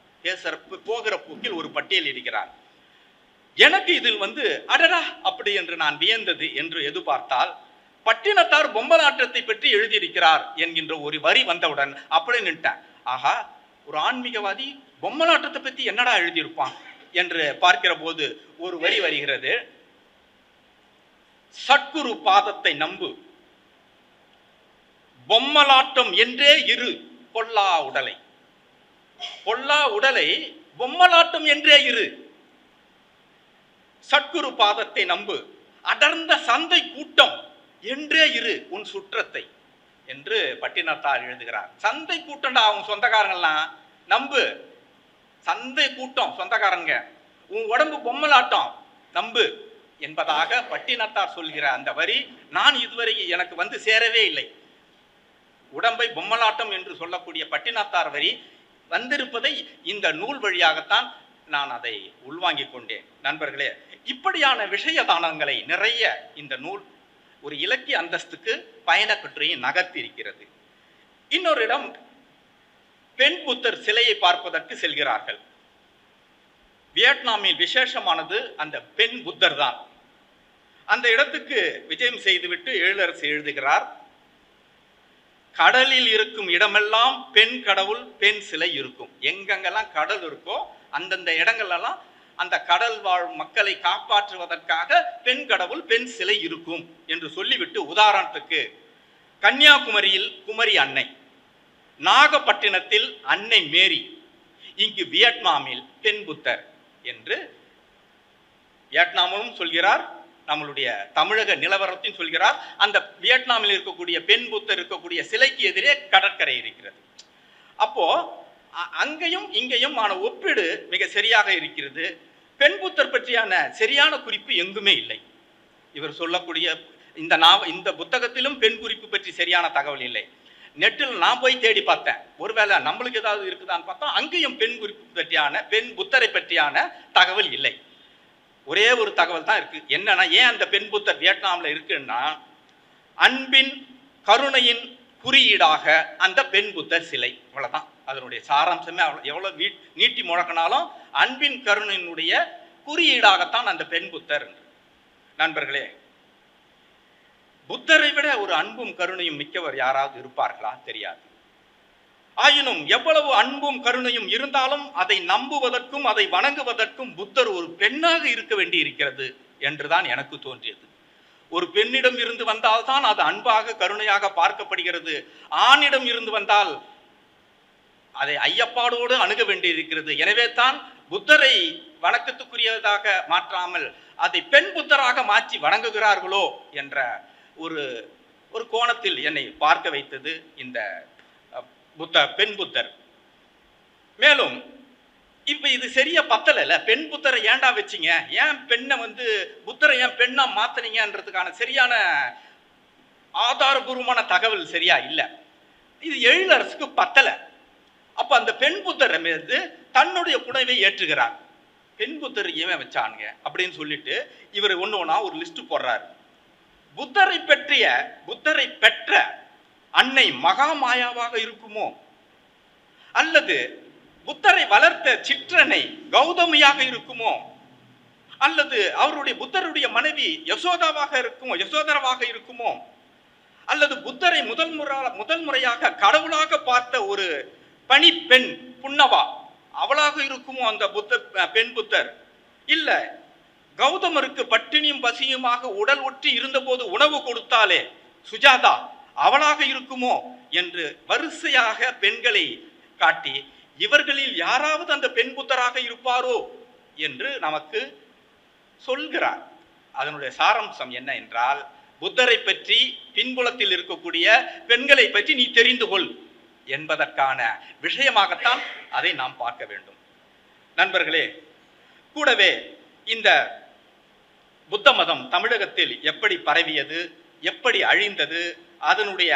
போகிற போக்கில் ஒரு பட்டியல் இடுகிறார். எனக்கு இதில் அடடா அப்படி என்று நான் வியந்தது என்று எதிர்பார்த்தால், பட்டினத்தார் பொம்மலாட்டத்தை பற்றி எழுதியிருக்கிறார் என்கின்ற ஒரு வரி வந்தவுடன் அப்படி நின்ட்டேன். ஆஹா, ஒரு ஆன்மீகவாதி பொம்மலாட்டத்தை பற்றி என்னடா எழுதியிருப்பான் என்று பார்க்கிற போது ஒரு வரி வருகிறது. சட்குரு பாதத்தை நம்பு, பொம்மலாட்டம் என்றே இரு, பொல்லா உடலை. பொல்லா உடலை பொம்மலாட்டம் என்றே இரு, சட்குரு பாதத்தை நம்பு, அடர்ந்த சந்தை கூட்டம் என்றே இரு உன் சுற்றத்தை என்று பட்டினத்தார் எழுதுகிறார். சந்தை கூட்டம்டா, அவங்க சொந்தக்காரங்கெல்லாம் நம்பு, சந்தை கூட்டம் சொந்தக்காரங்க, உன் உடம்பு பொம்மலாட்டம் நம்பு என்பதாக பட்டினத்தார் சொல்கிற அந்த வரி நான் இதுவரை எனக்கு சேரவே இல்லை. உடம்பை பொம்மலாட்டம் என்று சொல்லக்கூடிய பட்டினத்தார் வரி வந்திருப்பதை இந்த நூல் வழியாகத்தான் நான் அதை உள்வாங்கிக் கொண்டேன். நண்பர்களே, இப்படியான விஷயதானங்களை நிறைய இந்த நூல் ஒரு இலக்கிய அந்தஸ்துக்கு பயண கட்டுரையை நகர்த்தி இருக்கிறது. இன்னொரு இடம், பெண் புத்தர் சிலையை பார்ப்பதற்கு செல்கிறார்கள். வியட்நாமில் விசேஷமானது அந்த பெண் புத்தர் தான். அந்த இடத்துக்கு விஜயம் செய்துவிட்டு எழிலரசு எழுதுகிறார், கடலில் இருக்கும் இடமெல்லாம் பெண் கடவுள், பெண் சிலை இருக்கும். எங்கெங்கெல்லாம் கடல் இருக்கோ அந்தந்த இடங்கள்லாம் அந்த கடல் வாழ் மக்களை காப்பாற்றுவதற்காக பெண் கடவுள், பெண் சிலை இருக்கும் என்று சொல்லிவிட்டு, உதாரணத்துக்கு கன்னியாகுமரியில் குமரி அன்னை, நாகப்பட்டினத்தில் அன்னை மேரி, இங்கு வியட்நாமில் பெண் புத்தர் என்று வியட்நாமும் சொல்கிறார், நம்மளுடைய தமிழக நிலவரத்தையும் சொல்கிறார். அந்த வியட்நாமில் இருக்கக்கூடிய பெண் புத்தர் இருக்கக்கூடிய சிலைக்கு எதிரே கடற்கரை இருக்கிறது. அப்போ அங்கேயும் இங்கேயும் ஆன ஒப்பீடு மிக சரியாக இருக்கிறது. பெண் புத்தர் பற்றியான சரியான குறிப்பு எங்குமே இல்லை. இவர் சொல்லக்கூடிய இந்த புத்தகத்திலும் பெண் குறிப்பு பற்றி சரியான தகவல் இல்லை. நெட்டில் நான் போய் தேடி பார்த்தேன், ஒருவேளை நம்மளுக்கு ஏதாவது இருக்குதான்னு பார்த்தா அங்கேயும் பெண் குறிப்பு பற்றியான, பெண் புத்தரை பற்றியான தகவல் இல்லை. ஒரே ஒரு தகவல் தான் இருக்கு. என்னன்னா, ஏன் அந்த பெண் புத்தர் வியட்நாம்ல இருக்குன்னா, அன்பின் கருணையின் குறியீடாக அந்த பெண் புத்தர் சிலை, அவ்வளவுதான். அதனுடைய சாராம்சமே எவ்வளவு நீட்டி முழக்கினாலும் அன்பின் கருணையினுடைய குறியீடாகத்தான் அந்த பெண் புத்தர். நண்பர்களே, புத்தரை விட ஒரு அன்பும் கருணையும் மிக்கவர் யாராவது இருப்பார்களா? தெரியாது. ஆயினும் எவ்வளவு அன்பும் கருணையும் இருந்தாலும் அதை நம்புவதற்கும் அதை வணங்குவதற்கும் புத்தர் ஒரு பெண்ணாக இருக்க வேண்டி இருக்கிறது என்றுதான் எனக்கு தோன்றியது. ஒரு பெண்ணிடம் இருந்து வந்தால்தான் அது அன்பாக கருணையாக பார்க்கப்படுகிறது. ஆணிடம் இருந்து வந்தால் அதை ஐயப்பாடோடு அணுக வேண்டி இருக்கிறது. எனவே தான் புத்தரை வணக்கத்துக்குரியதாக மாற்றாமல் அதை பெண் புத்தராக மாற்றி வணங்குகிறார்களோ என்ற ஒரு கோணத்தில் என்னை பார்க்க வைத்தது இந்த பெண் புத்தர். மேலும் இப்ப இது சரியா பத்தல. பெண் புத்தரை ஏண்டா வச்சிங்க, ஏன் பெண்ணை புத்தரை ஏன் பெண்ணா மாத்தினீங்கன்றதுக்கான சரியான ஆதாரபூர்வமான தகவல் சரியா இல்லை. இது எழிலரசுக்கு பத்தல. அப்ப அந்த பெண் புத்தர் மீது தன்னுடைய புனைவை ஏற்றுகிறார். பெண் புத்தர் ஏன் வச்சானுங்க அப்படின்னு சொல்லிட்டு இவர் ஒண்ணு ஒண்ணா ஒரு லிஸ்ட் போடுறாரு. புத்தரை பெற்ற அன்னை மகாமாயாவாக இருக்குமோ, அல்லது புத்தரை வளர்த்த சிற்றனை கௌதமியாக இருக்குமோ, அல்லது புத்தருடைய மனைவி யசோதராவாக இருக்குமோ, அல்லது புத்தரை முதல் முறையாக கடவுளாக பார்த்த ஒரு பணி பெண் புன்னவா அவளாக இருக்குமோ அந்த பெண் புத்தர், இல்ல கௌதமருக்கு பட்டினியும் பசியுமாக உடல் ஒற்றி இருந்தபோது உணவு கொடுத்தாலே சுஜாதா அவளாக இருக்குமோ என்று வரிசையாக பெண்களை காட்டி இவர்களில் யாராவது அந்த பெண் புத்தராக இருப்பாரோ என்று நமக்கு சொல்கிறார். அதனுடைய சாராம்சம் என்ன என்றால், புத்தரை பற்றி பின்புலத்தில் இருக்கக்கூடிய பெண்களை பற்றி நீ தெரிந்து கொள் என்பதற்கான விஷயமாகத்தான் அதை நாம் பார்க்க வேண்டும். நண்பர்களே, கூடவே இந்த புத்த மதம் தமிழகத்தில் எப்படி பரவியது, எப்படி அழிந்தது, அதனுடைய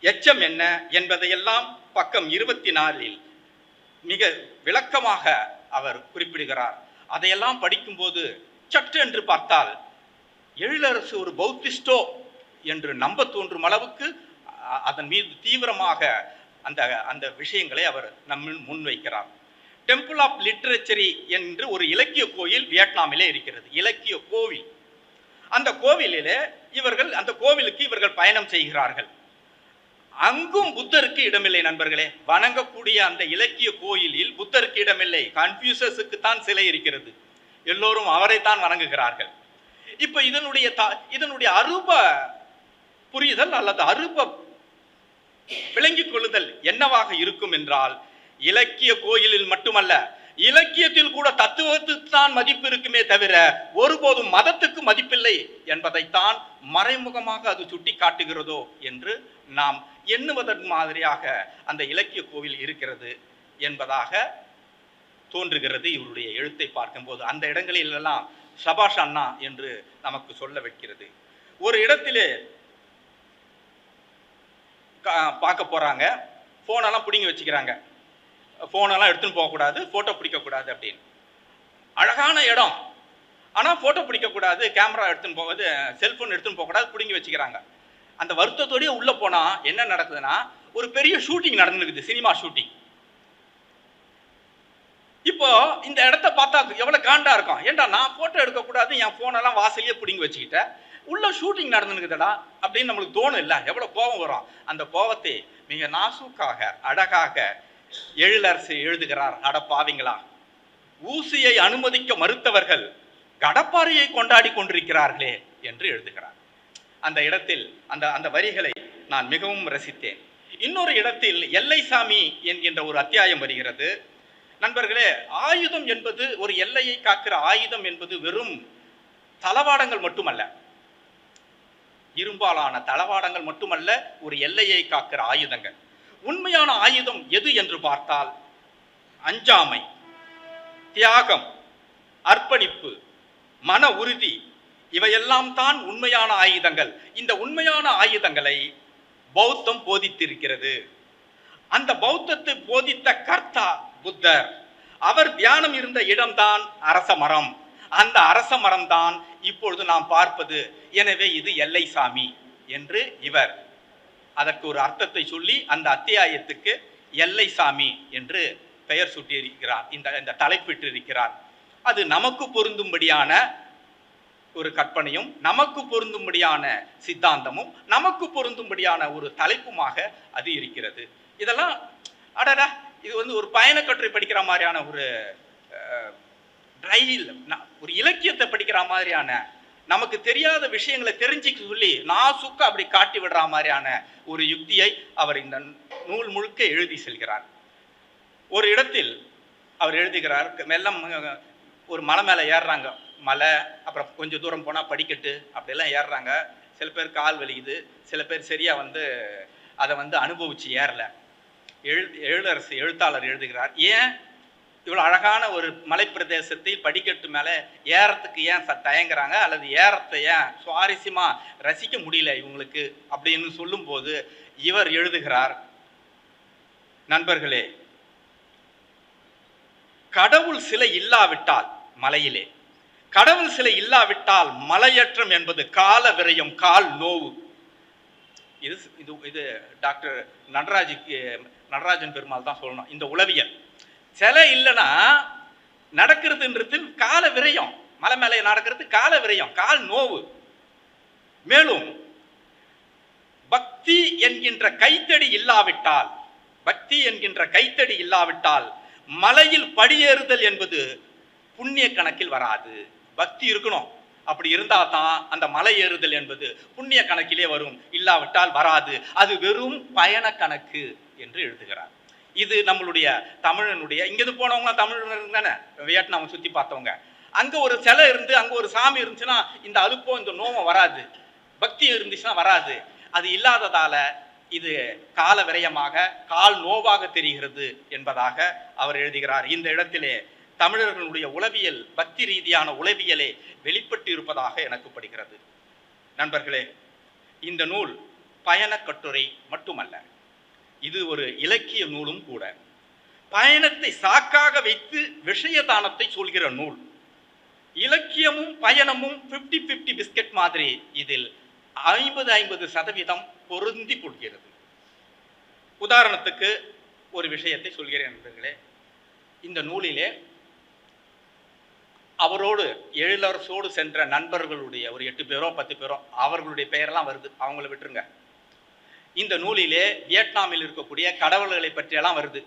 எச்சம் என்ன என்பதையெல்லாம் பக்கம் 24 மிக விளக்கமாக அவர் குறிப்பிடுகிறார். அதையெல்லாம் படிக்கும்போது சற்று என்று பார்த்தால் எழிலரசு ஒரு பௌத்திஸ்டோ என்று நம்ப தோன்றும் அளவுக்கு அதன் மீது தீவிரமாக அந்த விஷயங்களை அவர் நம்மில் முன்வைக்கிறார். டெம்பிள் ஆஃப் லிட்ரேச்சரி என்று ஒரு இலக்கிய கோயில் வியட்நாமிலே இருக்கிறது. இலக்கிய கோவில். அந்த கோவிலிலே அந்த கோவிலுக்கு இவர்கள் பயணம் செய்கிறார்கள். அங்கும் புத்தருக்கு இடமில்லை நண்பர்களே. வணங்கக்கூடிய அந்த இலக்கிய கோயிலில் புத்தருக்கு இடமில்லை. கன்ஃபியூசஸுக்கு தான் சிலை இருக்கிறது. எல்லோரும் அவரைத்தான் வணங்குகிறார்கள். இப்ப இதனுடைய அருப புரிதல் அல்லது அருப விளங்கிக் கொள்ளுதல் என்னவாக இருக்கும் என்றால், இலக்கிய கோயிலில் மட்டுமல்ல, இலக்கியத்தில் கூட தத்துவத்துக்கு தான் மதிப்பு இருக்குமே தவிர ஒருபோதும் மதத்துக்கு மதிப்பில்லை என்பதைத்தான் மறைமுகமாக அது சுட்டி காட்டுகிறதோ என்று நாம் எண்ணுவதற்கு மாதிரியாக அந்த இலக்கிய கோவில் இருக்கிறது என்பதாக தோன்றுகிறது. இவருடைய எழுத்தை பார்க்கும்போது அந்த இடங்களிலெல்லாம் சபாஷ் அண்ணா என்று நமக்கு சொல்ல வைக்கிறது. ஒரு இடத்திலே பார்க்க போறாங்க, போனெல்லாம் பிடிங்கி வச்சுக்கிறாங்க. போனெல்லாம் எடுத்துன்னு போகக்கூடாது, போட்டோ பிடிக்கக்கூடாது அப்படின்னு. அழகான இடம், ஆனால் போட்டோ பிடிக்கக்கூடாது, கேமரா எடுத்துன்னு போவது, செல்போன் எடுத்துன்னு போகக்கூடாது, பிடிங்கி வச்சுக்கிறாங்க. அந்த வருத்தத்தோடய உள்ள போனா என்ன நடக்குதுன்னா, ஒரு பெரிய ஷூட்டிங் நடந்துருக்குது, சினிமா ஷூட்டிங். இப்போ இந்த இடத்த பார்த்தா எவ்வளவு காண்டா இருக்கும். ஏண்டா நான் போட்டோ எடுக்கக்கூடாது, என் போனெல்லாம் வாசலையே பிடிங்கி வச்சுக்கிட்டேன், உள்ள ஷூட்டிங் நடந்துருக்குதுடா அப்படின்னு நம்மளுக்கு தோணும் இல்லை? எவ்வளவு கோபம் வரும். அந்த கோபத்தை மிக நாசூக்காக அழகாக எழிலரசு எழுதுகிறார். அடப்பாவிங்களா, ஊசியை அனுமதிக்க மறுத்தவர்கள் கடப்பாறையை கொண்டாடி கொண்டிருக்கிறார்களே என்று எழுதுகிறார். அந்த இடத்தில் அந்த வரிகளை நான் மிகவும் ரசித்தேன். இன்னொரு இடத்தில் எல்லைசாமி என்கின்ற ஒரு அத்தியாயம் வருகிறது. நண்பர்களே, ஆயுதம் என்பது, ஒரு எல்லையை காக்கிற ஆயுதம் என்பது வெறும் தளவாடங்கள் மட்டுமல்ல, இரும்பாலான தளவாடங்கள் மட்டுமல்ல, ஒரு எல்லையை காக்கிற ஆயுதங்கள். உண்மையான ஆயுதம் எது என்று பார்த்தால் அஞ்சாமை, தியாகம், அர்ப்பணிப்பு, மன உறுதி, இவையெல்லாம் தான் உண்மையான ஆயுதங்கள். இந்த உண்மையான ஆயுதங்களை பௌத்தம் போதித்திருக்கிறது. அந்த பௌத்தத்தை போதித்த கர்த்தா புத்தர். அவர் தியானம் இருந்த இடம்தான் அரச மரம். அந்த அரச மரம் தான் இப்பொழுது நாம் பார்ப்பது. எனவே இது எல்லைசாமி என்று இவர் அதற்கு ஒரு அர்த்தத்தை சொல்லி அந்த அத்தியாயத்துக்கு எல்லைசாமி என்று பெயர் சூட்டியிருக்கிறார், இந்த தலைப்பிட்டிருக்கிறார். அது நமக்கு பொருந்தும்படியான ஒரு கற்பனையும், நமக்கு பொருந்தும்படியான சித்தாந்தமும், நமக்கு பொருந்தும்படியான ஒரு தலைப்புமாக அது இருக்கிறது. இதெல்லாம் அடடா, இது ஒரு பயண கட்டுரை படிக்கிற மாதிரியான ஒரு ஒரு இலக்கியத்தை படிக்கிற மாதிரியான, நமக்கு தெரியாத விஷயங்களை தெரிஞ்சுக்க சொல்லி நாசுக்க அப்படி காட்டி விடுற மாதிரியான ஒரு யுக்தியை அவர் இந்த நூல் முழுக்க எழுதி செல்கிறார். ஒரு இடத்தில் அவர் எழுதுகிறார், மெல்லம் ஒரு மலை மேலே ஏறுறாங்க, மலை அப்புறம் கொஞ்சம் தூரம் போனால் படிக்கட்டு அப்படியெல்லாம் ஏறுறாங்க. சில பேர் கால் வலிக்குது, சில பேர் சரியாக அதை அனுபவித்து ஏறல. எழுத்தாளர் எழுதுகிறார், ஏன் இவ்வளோ அழகான ஒரு மலை பிரதேசத்தில் படிக்கட்டு மேலே ஏறத்துக்கு ஏன் தயங்குறாங்க, அல்லது ஏறத்தை ஏன் சுவாரஸ்யமாக ரசிக்க முடியல இவங்களுக்கு அப்படின்னு சொல்லும்போது இவர் எழுதுகிறார், நண்பர்களே, கடவுள் சிலை இல்லாவிட்டால் மலையிலே, கடவுள் சிலை இல்லாவிட்டால் மலையேற்றம் என்பது கால விரயம், கால் நோவு. இது டாக்டர் நடராஜன் பெருமாள் தான் சொல்லணும். இந்த உளவியல் சிலை இல்லைன்னா நடக்கிறதுன்றது கால விரயம், மலை மேலே நடக்கிறது கால விரயம், கால் நோவு. மேலும் பக்தி என்கின்ற கைத்தடி இல்லாவிட்டால், பக்தி என்கின்ற கைத்தடி இல்லாவிட்டால் மலையில் படியேறுதல் என்பது புண்ணிய கணக்கில் வராது. பக்தி இருக்கணும், அப்படி இருந்தா தான் அந்த மலை ஏறுதல் என்பது புண்ணிய கணக்கிலே வரும், இல்லாவிட்டால் வராது. அது வெறும் பயண கணக்கு என்று எழுதுகிறார். இது நம்மளுடைய தமிழனுடைய, இங்கிருந்து போனவங்க தமிழர் தானே, வியட்நாம் சுற்றி பார்த்தவங்க, அங்கே ஒரு சிலை இருந்து அங்கே ஒரு சாமி இருந்துச்சுன்னா இந்த அலுப்போ இந்த நோவம் வராது, பக்தி இருந்துச்சுன்னா வராது. அது இல்லாததால இது கால விரயமாக, கால் நோவாக தெரிகிறது என்பதாக அவர் எழுதுகிறார். இந்த இடத்திலே தமிழர்களுடைய உளவியல், பக்தி ரீதியான உளவியலே வெளிப்பட்டு இருப்பதாக எனக்கு படுகிறது. நண்பர்களே, இந்த நூல் பயண கட்டுரை மட்டுமல்ல, இது ஒரு இலக்கிய நூலும் கூட. பயணத்தை சாக்காக வைத்து விஷயதானத்தை சொல்கிற நூல். இலக்கியமும் பயணமும் 50-50 பிஸ்கட் மாதிரி இதில் 50-50% பொருந்தி கொள்கிறது. உதாரணத்துக்கு ஒரு விஷயத்தை சொல்கிறேன் நண்பர்களே. இந்த நூலிலே அவரோடு எழிலரசோடு சென்ற நண்பர்களுடைய ஒரு 8 பேரோ 10 பேரோ அவர்களுடைய பெயரெல்லாம் வருது, அவங்கள விட்டுருங்க. இந்த நூலிலே வியட்நாமில் இருக்கக்கூடிய கடவுள்களை பற்றியெல்லாம் வருது,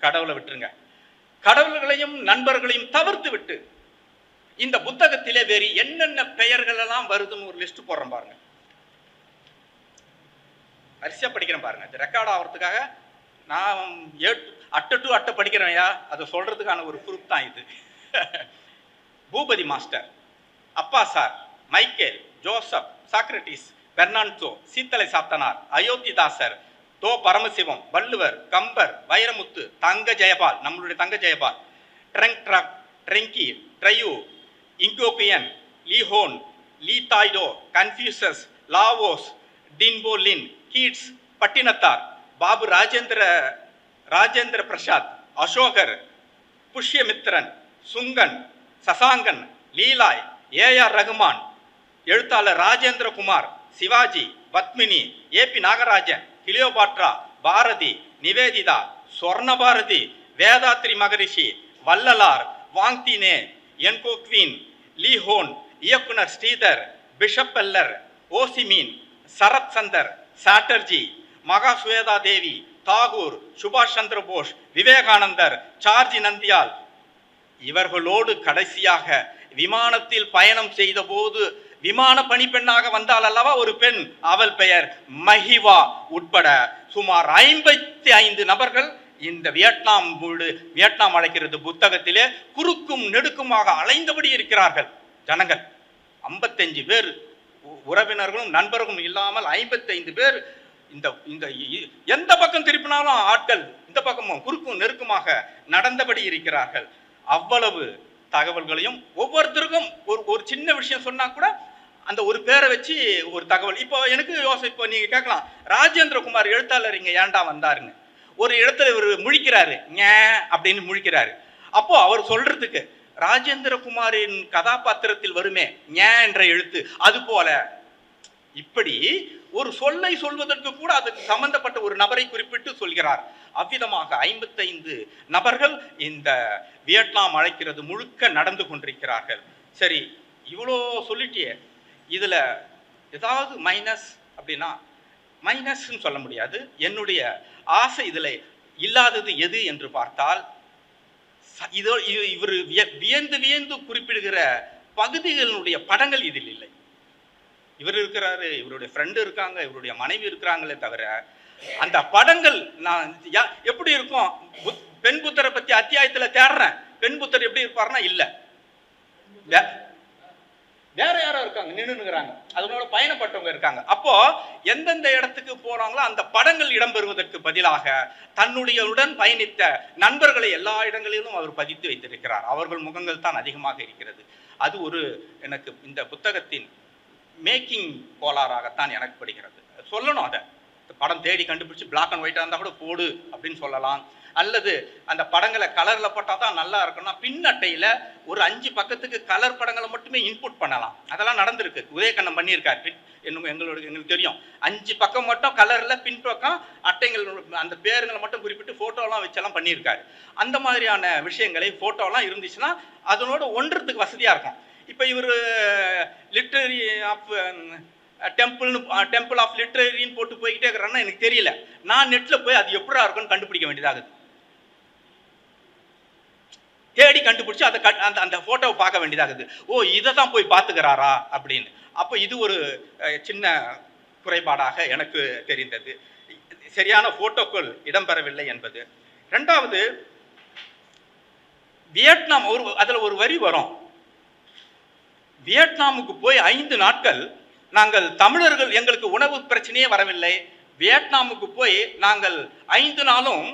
கடவுளை விட்டுருங்க. கடவுள்களையும் நண்பர்களையும் தவிர்த்து விட்டு இந்த புத்தகத்திலே வேறு என்னென்ன பெயர்கள் எல்லாம் வருதுன்னு ஒரு லிஸ்ட் போடுறேன் பாருங்க. வரிசையா படிக்கிறேன் பாருங்க. இது ரெக்கார்ட் ஆகிறதுக்காக நான் அட்டை டு அட்டை படிக்கிறேன்யா, அதை சொல்றதுக்கான ஒரு ப்ரூஃப் தான் இது. பூபதி மாஸ்டர், அப்பா sir, Michael, Joseph, Socrates, Fernando, Seethalai Sathanar, Ayothidasar, Tho Paramasivam, Valluvar, Kambar, Vairamuthu, Thanga Jeyapal, நம்மளுடைய தங்க ஜெயபால், ட்ரெங்கி, ட்ரையூ, இங்கோபியன், லீஹோன், லீதாய்டோ, கன்ஃபியூசஸ், லாவோஸ், டின்போலின், கீட்ஸ், பட்டினத்தார், பாபு ராஜேந்திர பிரசாத், அசோகர், புஷ்யமித்ரன், சுங்கன், சசாங்கன், லீலாய், ஏஆர் ரகுமான், எழுத்தாளர் ராஜேந்திர குமார், சிவாஜி, பத்மினி, ஏபி நாகராஜன், கிளியோபாட்ரா, பாரதி, நிவேதிதா, சொர்ணபாரதி, வேதாத்ரி மகரிஷி, வள்ளலார், வாங்தினே, என்கோக்வீன், லீஹோன், இயக்குனர் ஸ்ரீதர், பிஷப் எல்லர், ஓசிமீன், சரத் சந்தர், சாட்டர்ஜி, மகா சுவேதா தேவி, தாகூர், சுபாஷ் சந்திர போஸ், விவேகானந்தர், சார்ஜி நந்தியால், இவர்களோடு கடைசியாக விமானத்தில் பயணம் செய்த போது விமான பணிப்பெண்ணாக வந்தால் அல்லவா ஒரு பெண், அவள் பெயர் மஹிவா உட்பட சுமார் 55 நபர்கள் இந்த வியட்நாம் அழைக்கிறது புத்தகத்திலே குறுக்கும் நெடுக்குமாக அலைந்தபடி இருக்கிறார்கள். ஜனங்கள் 55 பேர், உறவினர்களும் நண்பர்களும் இல்லாமல் 55 பேர். இந்த எந்த பக்கம் திருப்பினாலும் ஆட்கள் இந்த பக்கமும் குறுக்கும் நெருக்குமாக நடந்தபடி இருக்கிறார்கள். அவ்வளவு தகவல்களையும் ஒவ்வொருத்தருக்கும் ஒரு சின்ன விஷயம் சொன்னா கூட அந்த ஒரு பேரை வச்சு ஒரு தகவல். இப்போ எனக்கு இப்போ நீங்க கேட்கலாம், ராஜேந்திர குமார் எழுத்தாளர் இங்க ஏன்டா வந்தாருன்னு. ஒரு இடத்துல இவர் முழிக்கிறாரு, அப்படின்னு முழிக்கிறாரு. அப்போ அவர் சொல்றதுக்கு ராஜேந்திர குமாரின் கதாபாத்திரத்தில் வருமே என்ற எழுத்து, அது போல இப்படி ஒரு சொல்லை சொல்வதற்கு கூட அதுக்கு சம்பந்தப்பட்ட ஒரு நபரை குறிப்பிட்டு சொல்கிறார். அவ்விதமாக 55 நபர்கள் இந்த வியட்நாம் அழைக்கிறது முழுக்க நடந்து கொண்டிருக்கிறார்கள். சரி, இவ்வளோ சொல்லிட்டியே, இதுல ஏதாவது மைனஸ் அப்படின்னா மைனஸ்ன்னு சொல்ல முடியாது. என்னுடைய ஆசை இதுல இல்லாதது எது என்று பார்த்தால், இவர் வியந்து வியந்து குறிப்பிடுகிற பகுதிகளுடைய படங்கள் இதில் இல்லை. இவர் இருக்கிறாரு, இவருடைய ஃப்ரெண்டு இருக்காங்க, இவருடைய மனைவி இருக்கிறாங்களே தவிர அந்த படங்கள் நான் எப்படி இருக்கும். பெண் புத்தரை பத்தி அத்தியாயத்துல தேடுறேன், பெண் புத்தர் எப்படி இருப்பாருன்னா இல்ல, வேற யாரோ இருக்காங்க, நின்றுங்கிறாங்க, அதனோட பயணப்பட்டவங்க இருக்காங்க. அப்போ எந்தெந்த இடத்துக்கு போறாங்களோ அந்த படங்கள் இடம்பெறுவதற்கு பதிலாக தன்னுடைய உடன் பயணித்த நண்பர்களை எல்லா இடங்களிலும் அவர் பதித்து வைத்திருக்கிறார். அவர்கள் முகங்கள் தான் அதிகமாக இருக்கிறது. அது ஒரு எனக்கு இந்த புத்தகத்தின் மேக்கிங் கோளாறாகத்தான் எனக்கு படுகிறது. சொல்லணும், அதை படம் தேடி கண்டுபிடிச்சு பிளாக் அண்ட் ஒயிட்டாக இருந்தால் கூட போடு அப்படின்னு சொல்லலாம். அல்லது அந்த படங்களை கலரில் போட்டால் தான் நல்லா இருக்குன்னா பின்னட்டையில் ஒரு 5 பக்கத்துக்கு கலர் படங்களை மட்டுமே இன்புட் பண்ணலாம். அதெல்லாம் நடந்திருக்கு, உதயகண்ணன் பண்ணியிருக்கார். எங்களுக்கு தெரியும், 5 பக்கம் மட்டும் கலரில் பின்பக்கம் அட்டைகள் அந்த பேருங்களை மட்டும் குறிப்பிட்டு ஃபோட்டோலாம் வச்செல்லாம் பண்ணியிருக்காரு. அந்த மாதிரியான விஷயங்களை ஃபோட்டோலாம் இருந்துச்சுன்னா அதனோட ஒன்றதுக்கு வசதியாக இருக்கும். இப்போ இவர் லிட்ரரி ஆஃப் டெம்பிள் ஆஃப் லிட்ரரின்னு போட்டு போய்கிட்டே இருக்கிறான்னா எனக்கு தெரியல. நான் நெட்டில் போய் அது எப்படா இருக்குன்னு கண்டுபிடிக்க வேண்டியதாகுது. தேடி கண்டுபிடிச்சு அதை அந்த ஃபோட்டோவை பார்க்க வேண்டியதாகுது. ஓ, இதை தான் போய் பார்த்துக்கிறாரா அப்படின்னு. அப்போ இது ஒரு சின்ன குறைபாடாக எனக்கு தெரிந்தது. சரியான ஃபோட்டோக்கள் இடம்பெறவில்லை என்பது. ரெண்டாவது, வியட்நாம் அதில் ஒரு வரி வரும், வியட்நாமுக்கு போய் 5 நாட்கள் நாங்கள் தமிழர்கள், எங்களுக்கு உணவு பிரச்சனையே வரவில்லை, வியட்நாமுக்கு போய் நாங்கள் 5 நாளும்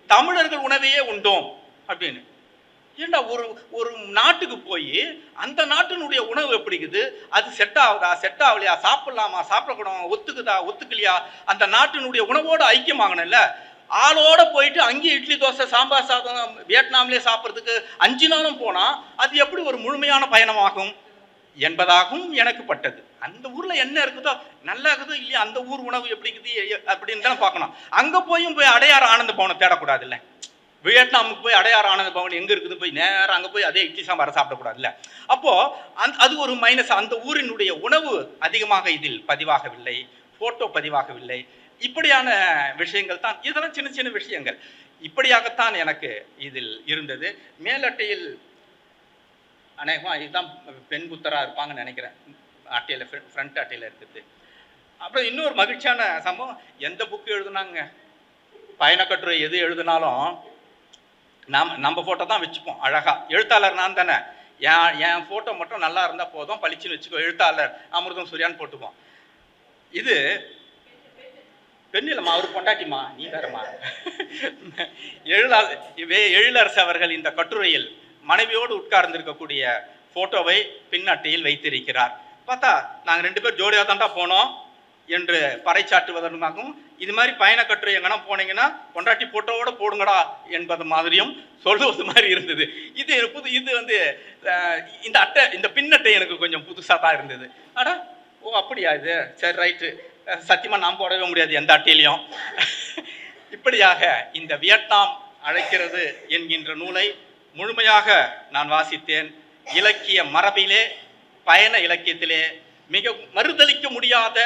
தமிழர்கள் உணவையே உண்டோம் அப்படின்னு. ஏண்டா, ஒரு நாட்டுக்கு போய் அந்த நாட்டினுடைய உணவு எப்படிக்குது, அது செட் ஆகுதா செட் ஆகலையா, சாப்பிடலாமா சாப்பிடக்கூடாது, ஒத்துக்குதா ஒத்துக்கலையா, அந்த நாட்டினுடைய உணவோடு ஐக்கியமாகணும்ல. ஆளோட போயிட்டு அங்கேயே இட்லி தோசை சாம்பார் சாதம் வியட்நாம்லேயே சாப்பிட்றதுக்கு 5 நாளும் போனால் அது எப்படி ஒரு முழுமையான பயணமாகும் என்பதாகவும் எனக்கு பட்டது. அந்த ஊர்ல என்ன இருக்குதோ நல்லா இருக்குதோ இல்லையா, அந்த ஊர் உணவு எப்படி இருக்குது அப்படின்னு தான் பார்க்கணும். அங்க போய் அடையாறு ஆனந்த பவனை தேடக்கூடாது இல்லை. வியட்நாமுக்கு போய் அடையாறு ஆனந்த பவன் எங்க இருக்குது போய் நேரம் அங்க போய் அதே இட்லி சாம்பாரை சாப்பிடக்கூடாது இல்லை. அப்போ அது ஒரு மைனஸ். அந்த ஊரினுடைய உணவு அதிகமாக இதில் பதிவாகவில்லை, போட்டோ பதிவாகவில்லை. இப்படியான விஷயங்கள் தான், இதெல்லாம் சின்ன சின்ன விஷயங்கள். இப்படியாகத்தான் எனக்கு இதில் இருந்தது. மேலட்டையில் அநேகமாக இதுதான் பெண் புத்தராக இருப்பாங்கன்னு நினைக்கிறேன், அட்டையில் ஃப்ரண்ட் அட்டையில் இருக்குது. அப்புறம் இன்னொரு மகிழ்ச்சியான சம்பவம், எந்த புக்கு எழுதுனாங்க, பயணக்கட்டுரை எது எழுதினாலும் நம்ம ஃபோட்டோ தான் வச்சுப்போம் அழகாக. எழுத்தாளர் நான் தானே, என் ஃபோட்டோ மட்டும் நல்லா இருந்தால் போதும், பளிச்சுன்னு வச்சுக்கோ, எழுத்தாளர் அமிர்தம் சூர்யான்னு போட்டுப்போம். இது பெண்ணிலம்மா, அவர் பொண்டாட்டிமா, நீ வேறம்மா. எழிலரசு அவர்கள் இந்த கட்டுரையில் மனைவியோடு உட்கார்ந்திருக்கக்கூடிய போட்டோவை பின்னட்டையில் வைத்திருக்கிறார். பார்த்தா நாங்கள் 2 பேர் ஜோடியாக தாண்டா போனோம் என்று பறைச்சாற்றுவதற்காகவும், இது மாதிரி பயண கட்டுரை எங்கன்னா போனீங்கன்னா பொண்டாட்டி போட்டோவோட போடுங்கடா என்பது மாதிரியும் சொல்லுவது மாதிரி இருந்தது. இது வந்து இந்த அட்டை, இந்த பின்னட்டை எனக்கு கொஞ்சம் புதுசாக தான் இருந்தது. ஆடா, ஓ அப்படியா, இது சரி ரைட்டு, சத்தியமாக நாம் போடவே முடியாது எந்த அட்டையிலையும். இப்படியாக இந்த வியட்நாம் அழைக்கிறது என்கின்ற நூலை முழுமையாக நான் வாசித்தேன். இலக்கிய மரபிலே, பயண இலக்கியத்திலே மிக மறுதலிக்க முடியாத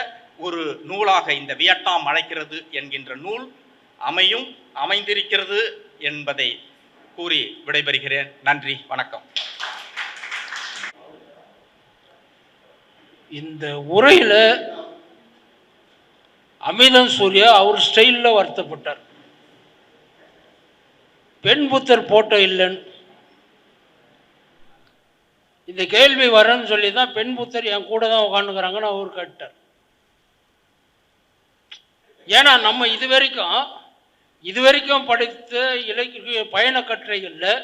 ஒரு நூலாக இந்த வியட்நாம் அழைக்கிறது என்கின்ற நூல் அமைந்திருக்கிறது என்பதை கூறி விடைபெறுகிறேன். நன்றி, வணக்கம். இந்த உரையில் அமிர்தம் சூர்யா அவர் ஸ்டைலில் வருத்தப்பட்டார். பெண் புத்தர் போட்டோ இல்லைன்னு இந்த கேள்வி வரன்னு சொல்லி தான் பெண் புத்தர் என் கூட தான் உட்காந்துக்கிறாங்கன்னு அவர் கேட்டார். ஏன்னா நம்ம இதுவரைக்கும் படித்த இலக்கிய பயண கட்டுரைகளில்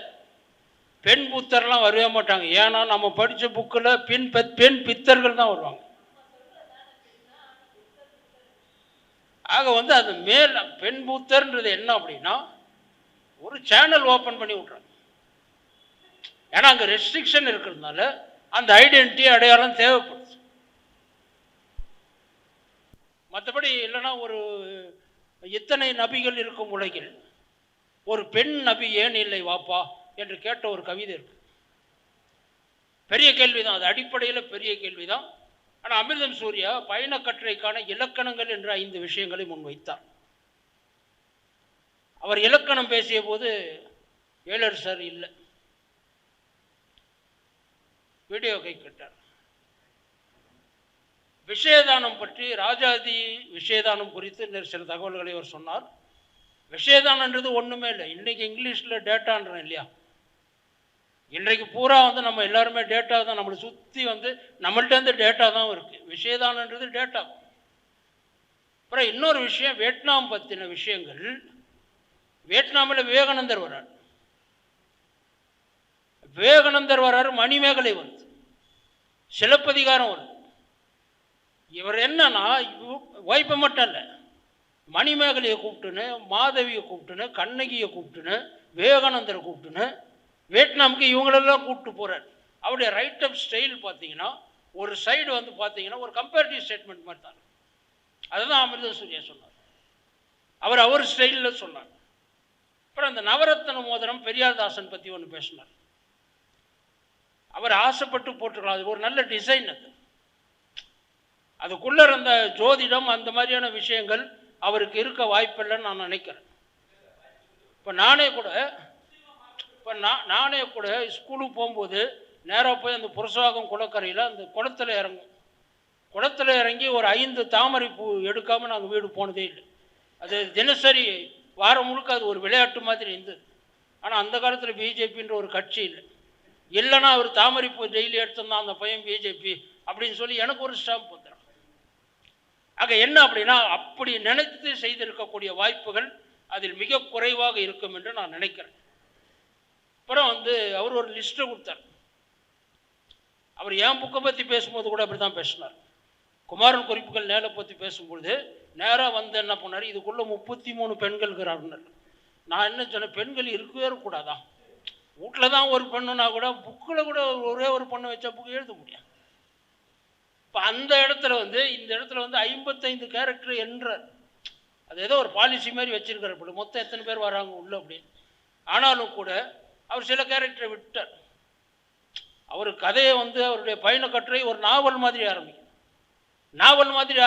பெண் புத்தர்லாம் வரவே மாட்டாங்க. ஏன்னா நம்ம படித்த புக்கில் பெண் பித்தர்கள் தான் வருவாங்க. ஆக வந்து அது மேல் பெண் புத்தர்ன்றது என்ன அப்படின்னா ஒரு சேனல் ஓப்பன் பண்ணி விட்றாங்க. ஏன்னா அங்கே ரெஸ்ட்ரிக்ஷன் இருக்கிறதுனால அந்த ஐடென்டிட்டி அடையாளம் தேவைப்படுது. மற்றபடி இல்லைன்னா ஒரு இத்தனை நபிகள் இருக்கும் உலகில் ஒரு பெண் நபி ஏன் இல்லை வாப்பா என்று கேட்ட ஒரு கவிதை இருக்கு. பெரிய கேள்விதான், அது அடிப்படையில் பெரிய கேள்விதான். ஆனால் அமிர்தம் சூர்யா பயணக்கட்டுரைக்கான இலக்கணங்கள் என்ற 5 விஷயங்களை முன்வைத்தார். அவர் இலக்கணம் பேசிய போது ஏழர் சார் இல்லை, வீடியோ கை கேட்டார். விஷயதானம் பற்றி, ராஜாதி விஷயதானம் குறித்து சில தகவல்களை அவர் சொன்னார். விஷயதானன்றது ஒன்றுமே இல்லை. இன்றைக்கி இங்கிலீஷில் டேட்டான்றோம் இல்லையா, இன்றைக்கு பூரா வந்து நம்ம எல்லாருமே டேட்டா தான், நம்மளை சுற்றி வந்து நம்மள்டேருந்து டேட்டா தான் இருக்குது. விஷயதானன்றது டேட்டா. அப்புறம் இன்னொரு விஷயம், வியட்நாம் பற்றின விஷயங்கள். வியட்நாமில் விவேகானந்தர் வர்றார், மணிமேகலை வருது, சிலப்பதிகாரம் வருது. இவர் என்னன்னா வைப்பை மட்டும் இல்லை, மணிமேகலையை கூப்பிட்டுன்னு, மாதவியை கூப்பிட்டுன்னு, கண்ணகியை கூப்பிட்டுன்னு, விவேகானந்தரை கூப்பிட்டுன்னு வியட்நாமுக்கு இவங்களெல்லாம் கூப்பிட்டு போகிறார். அவருடைய ரைட் அப் ஸ்டைல் பார்த்தீங்கன்னா ஒரு சைடு வந்து பார்த்தீங்கன்னா ஒரு கம்பேரிட்டிவ் ஸ்டேட்மெண்ட் மாதிரி தான். அதுதான் அமிர்த சூர்யா சொன்னார், அவர் ஸ்டைலில் சொன்னார். அப்புறம் அந்த நவரத்ன மோதிரம் பெரியார் தாசன் பற்றி ஒன்று பேசினார். அவர் ஆசைப்பட்டு போட்டுக்கலாம், அது ஒரு நல்ல டிசைன். அதுக்குள்ளே அந்த ஜோதிடம் அந்த மாதிரியான விஷயங்கள் அவருக்கு இருக்க வாய்ப்பில்லைன்னு நான் நினைக்கிறேன். இப்போ நானே கூட ஸ்கூலுக்கு போகும்போது நேராக போய் அந்த புரசவாகம் குளக்கரையில் அந்த குளத்தில் இறங்கி ஒரு 5 தாமரை பூ எடுக்காமல் நாங்கள் வீடு போனதே இல்லை. அது தினசரி வாரம் முழுக்க அது ஒரு விளையாட்டு மாதிரி இருந்தது. ஆனால் அந்த காலத்தில் பிஜேபின்ற ஒரு கட்சி இல்லைன்னா அவர் தாமரை பூ டெய்லி எடுத்திருந்தான் அந்த பையன் பிஜேபி அப்படின்னு சொல்லி எனக்கு ஒரு ஸ்டாம்ப் வந்துடும். ஆக என்ன அப்படின்னா, அப்படி நினைத்து செய்திருக்கக்கூடிய வாய்ப்புகள் அதில் மிக குறைவாக இருக்கும் என்று நான் நினைக்கிறேன். அப்புறம் வந்து அவர் ஒரு லிஸ்ட்டை கொடுத்தார். அவர் என் புக்கை பற்றி பேசும்போது கூட அப்படி தான் பேசினார். குமாரன் குறிப்புகள் நேரை பற்றி பேசும்பொழுது நேராக வந்து என்ன பண்ணார், இதுக்குள்ளே 33 பெண்கள் இருக்கிறார்கள். நான் என்ன சொன்னேன், பெண்கள் இருக்கவே இருக்கக்கூடாதான், வீட்டில் தான் ஒரு பெண்ணுனா கூட புக்கில் கூட ஒரே ஒரு பொண்ணை வச்சா புக்கு எழுத முடியாது. இப்போ அந்த இடத்துல வந்து இந்த இடத்துல வந்து 55 கேரக்டர் என்றார். அது ஏதோ ஒரு பாலிசி மாதிரி வச்சிருக்காரு, இப்படி மொத்தம் எத்தனை பேர் வராங்க உள்ள அப்படின்னு. ஆனாலும் கூட அவர் சில கேரக்டரை விட்டார். அவர் கதையை வந்து அவருடைய பயணக்கட்டுரை ஒரு நாவல் மாதிரி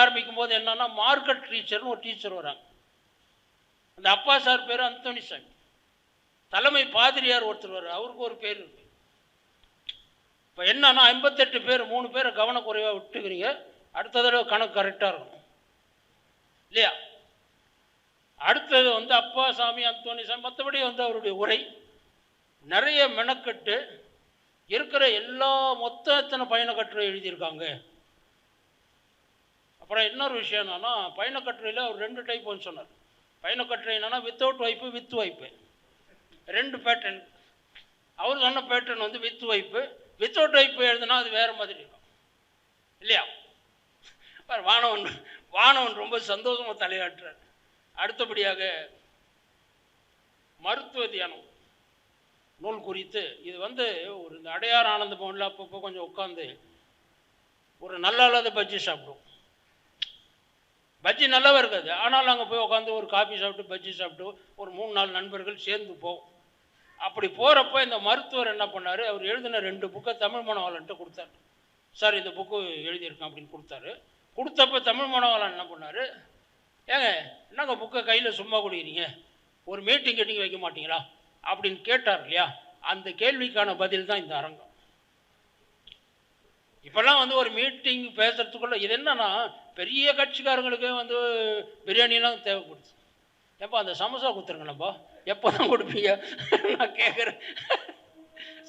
ஆரம்பிக்கும் போது என்னன்னா, மார்க்கெட் டீச்சர்னு ஒரு டீச்சர் வராங்க. அந்த அப்பா சார் பேர் அந்தோணிசாமி. தலைமை பாதிரியார் ஒருத்தர் வர்றார், அவருக்கு ஒரு பேர் இருக்கு. இப்போ என்னன்னா 58 பேர், 3 பேரை கவனக்குறைவாக விட்டுக்கிறீங்க, அடுத்த தடவை கணக்கு கரெக்டாக இருக்கும் இல்லையா. அடுத்தது வந்து அப்பா சாமி அந்தோணிசாமி. மற்றபடி வந்து அவருடைய உரை நிறைய மெனக்கட்டு இருக்கிற எல்லா மொத்த எத்தனை பயணக்கட்டுரை எழுதியிருக்காங்க. அப்புறம் இன்னொரு விஷயம் என்னன்னா, பயணக்கட்டுரையில் அவர் 2 டைப் வந்து சொன்னார். பயணக்கட்டுரை என்னன்னா வித்தவுட் வைப்பு, வித் வைப்பு, 2 பேட்டர்ன். அவர் சொன்ன பேட்டர்ன் வந்து வித் வைப்பு. வித்தவுட் வைப்பு எழுதுனா அது வேறு மாதிரி இருக்கும் இல்லையா. வானவன் ரொம்ப சந்தோஷமாக தலையாட்டுறார். அடுத்தபடியாக மருத்துவ தியானம் நூல் குறித்து, இது வந்து ஒரு இந்த அடையார் ஆனந்த பவனில் அப்பப்போ கொஞ்சம் உட்காந்து ஒரு நல்லா இல்லாத பஜ்ஜி சாப்பிடுவோம். பஜ்ஜி நல்லாவே இருக்காது, ஆனால் நாங்கள் போய் உட்காந்து ஒரு காஃபி சாப்பிட்டு பஜ்ஜி சாப்பிட்டு ஒரு 3-4 நண்பர்கள் சேர்ந்து போவோம். அப்படி போகிறப்போ இந்த மருத்துவர் என்ன பண்ணார், அவர் எழுதின 2 புக்கை தமிழ் மனவாளன்ட்டு கொடுத்தார். சார் இந்த புக்கு எழுதியிருக்கேன் அப்படின்னு கொடுத்தாரு. கொடுத்தப்போ தமிழ் மனவாளன் என்ன பண்ணார், ஏங்க என்னங்க புக்கை கையில் சும்மா கொடுக்குறீங்க, ஒரு மீட்டிங் வைக்க மாட்டீங்களா அப்படின்னு கேட்டார் இல்லையா. அந்த கேள்விக்கான பதில் தான் இந்த அரங்கம். இப்போல்லாம் வந்து ஒரு மீட்டிங் பேசுறதுக்குள்ள இது என்னன்னா, பெரிய கட்சிக்காரங்களுக்கு வந்து பிரியாணிலாம் தேவைப்படுது. எப்போ அந்த சமோசா கொடுத்துருங்களப்பா, எப்போ தான் கொடுப்பீங்க நான் கேட்குறேன்.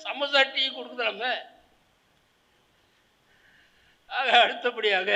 சமோசா டீ கொடுக்குறாங்க. ஆக அடுத்தபடியாக